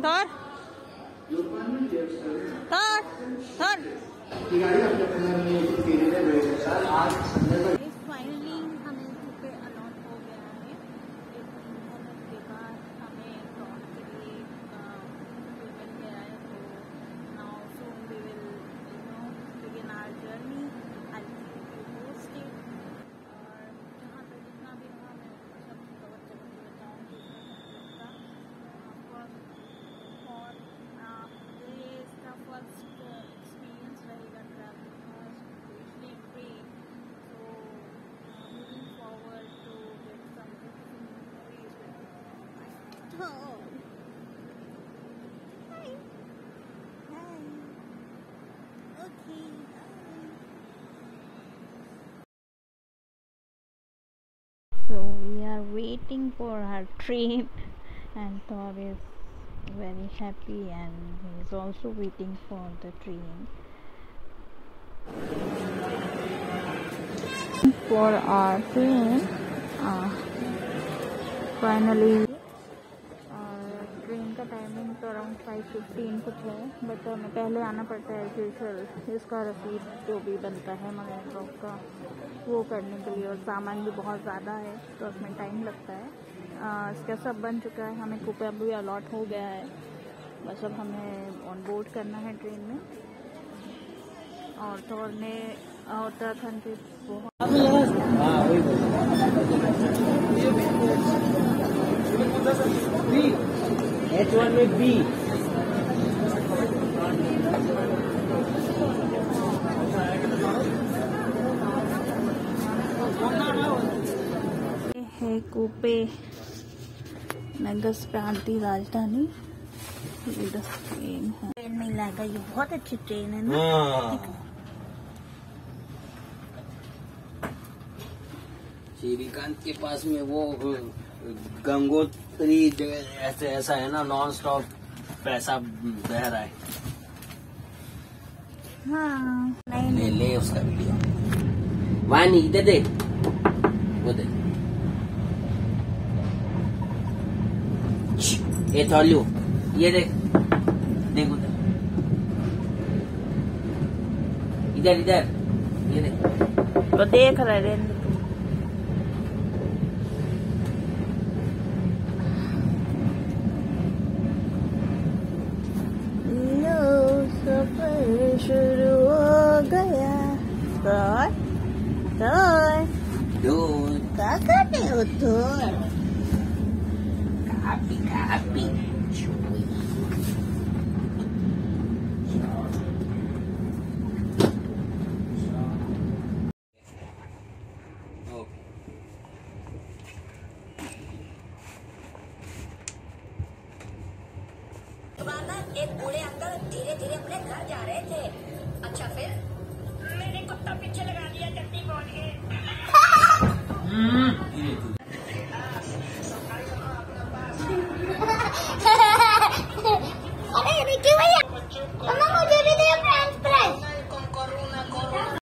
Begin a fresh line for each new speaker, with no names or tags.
थर फाइनली हमें पे अलॉट हो गया है। एक मेहनत के बाद हमें ड्रॉप के लिए मिल गया है। तो now soon we will begin our journey. I will keep you posted. और जहाँ पे जितना भी रहा मैं सब कवर करके बताऊँगी और ये इसका फर्स्ट एक्सपीरियंस रहेगा ट्रैवलिंग का, specially train. So moving forward to get some beautiful memories with my dog. Hi. Hi. Okay. So we are waiting for our train, and Thor is very happy, and he is also waiting for the train. For our train, finally train का timing तो around 5:15 कुछ है, but हमें पहले आना पड़ता है usual इसका रसीद जो भी बनता है मगर ड्रॉप का वो करने के लिए, और सामान भी बहुत ज़्यादा है तो उसमें टाइम लगता है। इसका सब बन चुका है, हमें कूपे भी अलॉट हो गया है, बस अब हमें ऑन बोर्ड करना है ट्रेन में। और तो ने उत्तराखंड के बहुत
H1 में B
है कूपे नगस प्रांतीय राजधानी। ये ट्रेन है, ट्रेन नहीं लगा, ये बहुत अच्छी ट्रेन है ना।
श्रीकांत के पास में वो गंगोत्री ऐसे ऐसा है ना, नॉन स्टॉप पैसा बह रहा है।
हाँ
ले ले उसका वीडियो। वानी इधर दे, वो दे। ये थॉल्यू, ये देख देख उधर, इधर इधर ये देख।
तो देख रहे हैं।